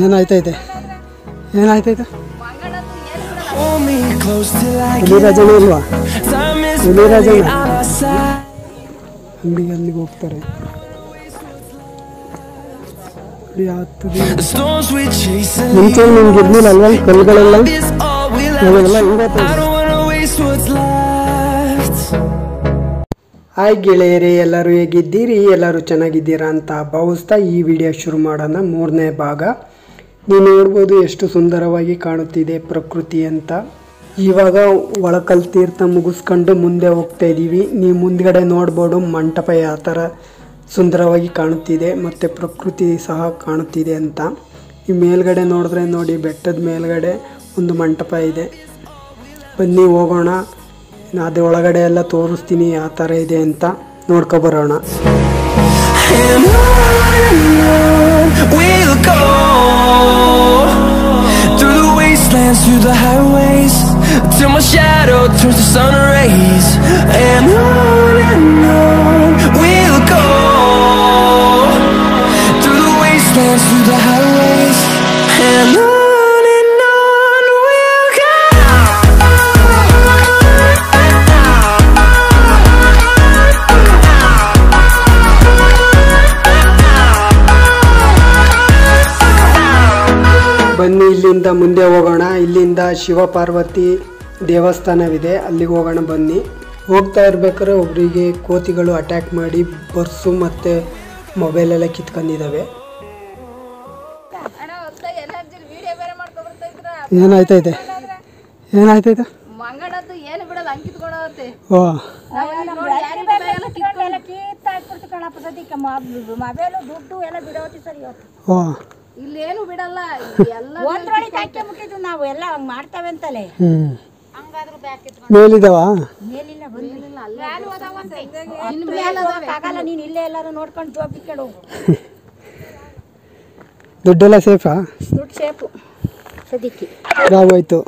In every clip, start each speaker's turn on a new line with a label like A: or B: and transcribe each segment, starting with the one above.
A: ಏನಾಯ್ತೈತೆ ಏನಾಯ್ತೈತೆ ಹುಲಿರಾಜನ ಇಲ್ವಾ ಹುಲಿರಾಜನ ಅಲ್ಲಿಗೆ ಹೋಗ್ತಾರೆ ಮುಂಚೆ ನಿಮ್ಗೆ ಇರ್ಲಿಲ್ಲ ಅಲ್ವಾ ಕಲ್ಲುಗಳೆಲ್ಲ ಅವೆಲ್ಲ ಹಾಯ್ ಗೆಳೆಯರೇ, ಎಲ್ಲರೂ ಹೇಗಿದ್ದೀರಿ? ಎಲ್ಲರೂ ಚೆನ್ನಾಗಿದ್ದೀರಾ ಅಂತ ಭಾವಿಸ್ತಾ ಈ ವಿಡಿಯೋ ಶುರು ಮಾಡೋಣ. 3ನೇ ಭಾಗ. ನೀವು ನೋಡ್ಬೋದು ಎಷ್ಟು ಸುಂದರವಾಗಿ ಕಾಣುತ್ತಿದೆ ಪ್ರಕೃತಿ ಅಂತ. ಇವಾಗ ಒಳಕಲ್ ತೀರ್ಥ ಮುಗಿಸ್ಕೊಂಡು ಮುಂದೆ ಹೋಗ್ತಾ ಇದ್ದೀವಿ. ನೀವು ಮುಂದ್ಗಡೆ ನೋಡ್ಬೋದು ಮಂಟಪ ಯಾವ ಥರ ಸುಂದರವಾಗಿ ಕಾಣುತ್ತಿದೆ ಮತ್ತು ಪ್ರಕೃತಿ ಸಹ ಕಾಣುತ್ತಿದೆ ಅಂತ. ಈ ಮೇಲ್ಗಡೆ ನೋಡಿದ್ರೆ ನೋಡಿ, ಬೆಟ್ಟದ ಮೇಲ್ಗಡೆ ಒಂದು ಮಂಟಪ ಇದೆ. ಬನ್ನಿ ಹೋಗೋಣ, ಅದೇ ಒಳಗಡೆ ಎಲ್ಲ ತೋರಿಸ್ತೀನಿ ಯಾವ ಥರ ಇದೆ ಅಂತ ನೋಡ್ಕೊಬರೋಣ.
B: Through the highways till my shadow turns to sun rays, and on we'll go. Through the wastelands, through the highways, and on we'll go.
A: ಬನ್ನಿ ಇಲ್ಲಿಂದ ಮುಂದೆ ಹೋಗೋಣ. ಇಲ್ಲಿಂದ ಶಿವ ಪಾರ್ವತಿ ದೇವಸ್ಥಾನವಿದೆ, ಅಲ್ಲಿಗೆ ಹೋಗೋಣ ಬನ್ನಿ. ಹೋಗ್ತಾ ಇರ್ಬೇಕಾದ್ರೆ ಒಬ್ಬರಿಗೆ ಕೋತಿಗಳು ಅಟ್ಯಾಕ್ ಮಾಡಿ ಪರ್ಸು ಮತ್ತು ಮೊಬೈಲೆಲ್ಲ ಕಿತ್ಕೊಂಡಿದ್ದಾವೆ. ಏನಾಯ್ತೈತೆ ಏನಾಯ್ತೈತೆ ಓ ಓ
C: ಇಲ್ಲೇನು ಬಿಡಲ್ಲ, ನಾವು ಎಲ್ಲ ಮಾಡ್ತೇವೆ ಅಂತಲೇ.
A: ಮೇಲಿದಾವ
C: ನೀನ್ ಇಲ್ಲೇ ಎಲ್ಲಾರು ನೋಡ್ಕೊಂಡು ಜೋಬಿ ಕೆಡು.
A: ದುಡ್ಡೆಲ್ಲ ಸೇಫಾ?
C: ದುಡ್ಡು ಸೇಫು ಸದ್ಯಕ್ಕೆ.
A: ಆಗೋಯ್ತು.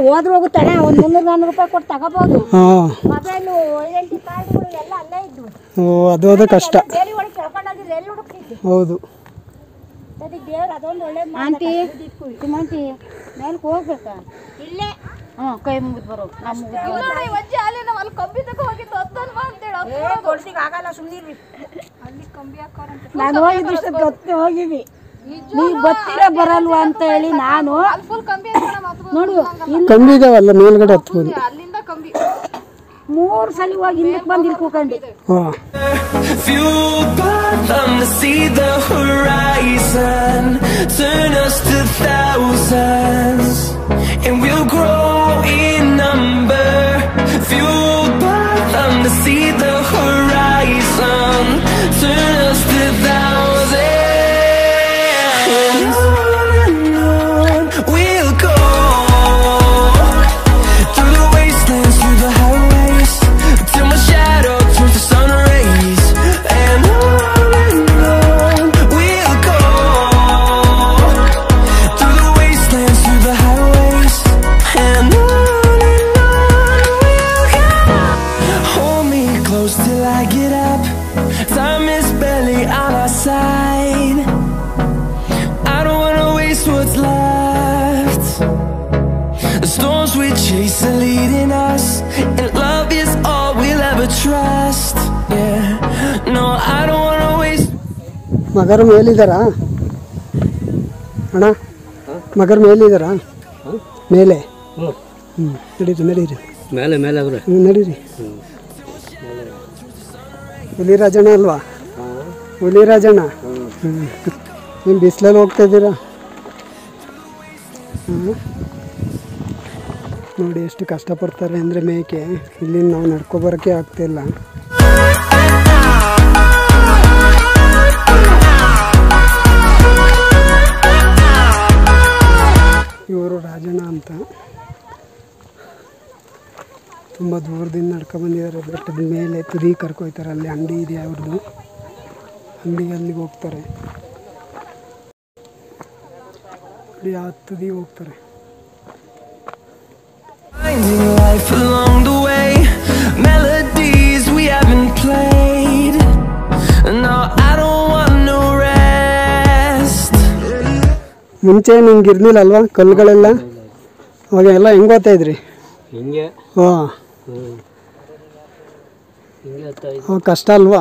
C: ಹೋದ್ರೆ ಹೋಗುತ್ತಾಳೆ, ಒಂದು 300-400 ರೂಪಾಯಿ ಕೊಟ್ಟು ತಗೋಬಹುದು. ಮೊಬೈಲು ಐಡೆಂಟಿ ಕಾರ್ಡ್ಗಳು ಎಲ್ಲ ಅಲ್ಲೇ ಇದ್ವು.
A: ಅದು ಅದು ಕಷ್ಟ.
C: ಬೇರೆ ಒಳಗೆ ಕರ್ಕೊಂಡೋಗಿದ್ರೆ ಎಲ್ಲಿ ಹುಡುಕ್ತಿದ್ದೆ?
A: ಹೌದು.
C: ದೇವ್ರು ಅದೊಂದು ಒಳ್ಳೆ ಆಂಟಿ ಆಂಟಿ ಮೇಲೆ ಹೋಗ್ಬೇಕಾ? ಇಲ್ಲೇ ಕೈ ಮುಗಿದ್ ಬರೋ ಆಗಲ್ಲ. ಸುಮ್ಮನೆ ನಾನು ಹೋಗಿದ್ದು ಗೊತ್ತೇ ಹೋಗಿವಿ. ನೀವು ಗೊತ್ತಿರ ಬರಲ್ವಾ ಅಂತ ಹೇಳಿ ನಾನು ನೋಡು
A: ಕಂಬಿ ಇದಾವಲ್ಲ ಮೇಲ್ಗಡೆ ಹತ್ಬೋದು.
C: 3 ಸಲ ಹೋಗಿ ಹಿಂದಕ್ಕೆ ಬಂದು ಇಲ್ಲಿ ಕೂಕೊಂಡು.
B: Fueled by them to see the horizon, turn us to thousands, and we'll grow in number. Fueled by them to see the horizon, turn us to thousands, and on we'll go. Through the wastelands, through the highways, till my shadow turns to sun rays, and on we'll go. Through the wastelands, through the highways, and on we'll go. Hold me close till I get up. Time is barely on our side. I don't wanna waste what's left. The storms we chase are leading us, and love is all we'll ever trust. Yeah, no, I don't wanna waste.
A: ಮಗರ ಮೇಲಿದ್ದಾರಾ ಅಣ್ಣ? ಮಗರ ಮೇಲಿದ್ದಾರಾ? ಮೇಲೆ ನಡೀರಿ ನಡೀರಿ
D: ಮೇಲೆ ಮೇಲೆ ಅವ್ರೆ
A: ನಡೀರಿ. ಹುಲಿರಾಜಣ್ಣ ಅಲ್ವಾ? ಹುಲಿರಾಜಣ್ಣ. ನೀವು ಬಿಸಿಲಲ್ಲಿ ಹೋಗ್ತಾ ಇದ್ದೀರಾ? ನೋಡಿ ಎಷ್ಟು ಕಷ್ಟಪಡ್ತಾರೆ ಅಂದರೆ ಮೇಕೆ. ಇಲ್ಲಿ ನಾವು ನಡ್ಕೊಬರೋಕ್ಕೆ ಆಗ್ತಿಲ್ಲ. ಇವರು ರಾಜಣ್ಣ ಅಂತ ತುಂಬ ದೂರದಿಂದ ನಡ್ಕೊಬಂದಿದ್ದಾರೆ. ಬೆಟ್ಟದ ಮೇಲೆ ತುದಿ ಕರ್ಕೊಯ್ತಾರೆ. ಅಲ್ಲಿ ಅಂಗಡಿ ಇದೆ ಅವ್ರದ್ದು, ಅಲ್ಲಿಗೆ ಹೋಗ್ತಾರೆ. ಯಾವ ತುದಿ ಹೋಗ್ತಾರೆ.
B: Finding life along the way, melodies we haven't played. No, I don't want no rest.
A: ಮುಂಚೆ ನಿಮ್ಗೆ ಇರ್ಲಿಲ್ಲ ಅಲ್ವಾ ಕಲ್ಲುಗಳೆಲ್ಲ? ಅವಾಗ ಎಲ್ಲ ಹೆಂಗೆ ಓದ್ತಾ ಇದ್ರಿ?
D: ಹಿಂಗೆ
A: ಹಾಂ, ಅವಾಗ ಕಷ್ಟ ಅಲ್ವಾ?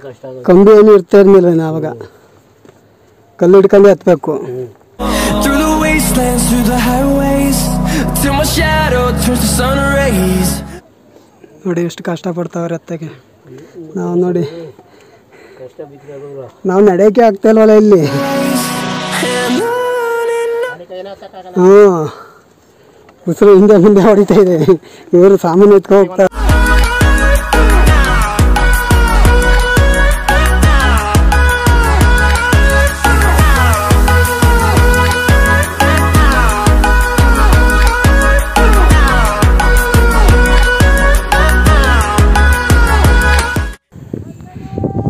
D: ಕಷ್ಟ
A: ಕಂಬಿ ಏನು ಇರ್ತಾ ಇರ್ಲಿಲ್ಲ ಅವಾಗ, ಕಲ್ಲು ಹಿಡ್ಕೊಂಡೆ ಹತ್ಬೇಕು.
B: Through the wastelands, through the highways, till my shadow turns to sun rays.
A: ನೋಡಿ ಎಷ್ಟು ಕಷ್ಟಪಡ್ತಾವ್ರೆ ಹತ್ತಕ್ಕೆ. ನಾವು ನೋಡಿ
D: ಕಷ್ಟ ಬಿದ್ದರೆ
A: ನಾವು ನಡೆಯೋಕ್ಕೆ ಆಗ್ತಾ ಇಲ್ವಲ್ಲ ಇಲ್ಲಿ.
B: And
A: ಹಾಂ, ಉಸಿರು ಹಿಂದೆ ಮುಂದೆ ಹೊಡಿತಾ ಇದೆ. ಇವರು ಸಾಮಾನು ಎತ್ಕೊ ಹೋಗ್ತಾರೆ.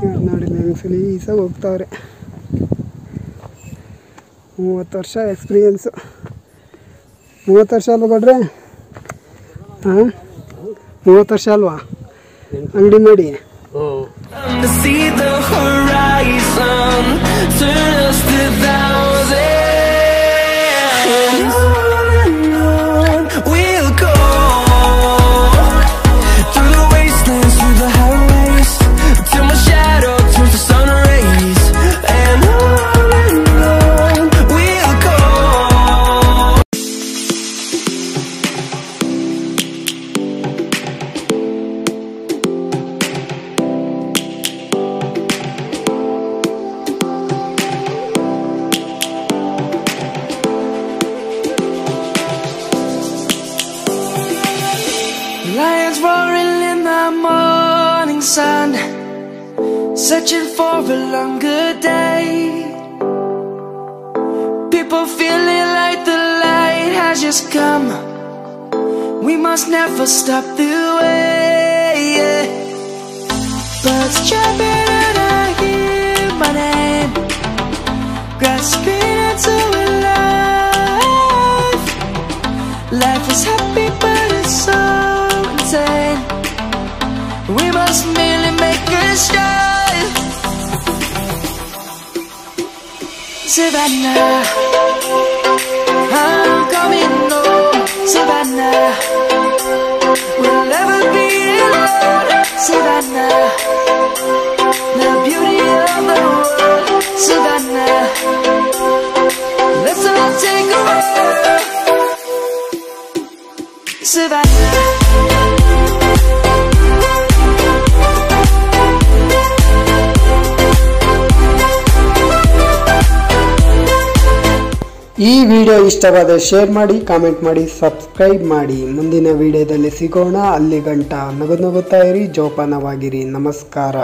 A: ಇವ್ರು ನೋಡಿ ಸಲೀಸಾಗಿ ಹೋಗ್ತಾವ್ರೆ. 30 ವರ್ಷ ಎಕ್ಸ್ಪೀರಿಯೆನ್ಸು. 30 ವರ್ಷ ಅಲ್ವಾ ಕೊಡ್ರೆ? ಹಾಂ, 30 ವರ್ಷ ಅಲ್ವಾ ಅಂಗಡಿ ಮಾಡಿ?
B: to see the horizon, turn us to thousands. On we'll go, through the wastelands, through the highways, till my shadow turns to sun rays. And on we'll go. Lions roaring in the morning sun, searching for a longer day. People feeling like the light has just come. We must never stop the way. Birds chirping and I hear my name, grasping into a life. Life is happy but it's so insane. We must merely make a start. Savannah, I'm coming home. Savannah, we'll never be alone. Savannah, the beauty of the world. Savannah, let's all take a walk. Savannah.
A: ಈ video ಇಷ್ಟವಾದರೆ share ಮಾಡಿ, comment ಮಾಡಿ, subscribe ಮಾಡಿ. ಮುಂದಿನ ವಿಡಿಯೋದಲ್ಲಿ ಸಿಗೋಣ. ಅಲ್ಲಿ ಗಂಟ ನಗುತ್ತಾ ಇರಿ, ಜೋಪಾನವಾಗಿರಿ. ನಮಸ್ಕಾರ.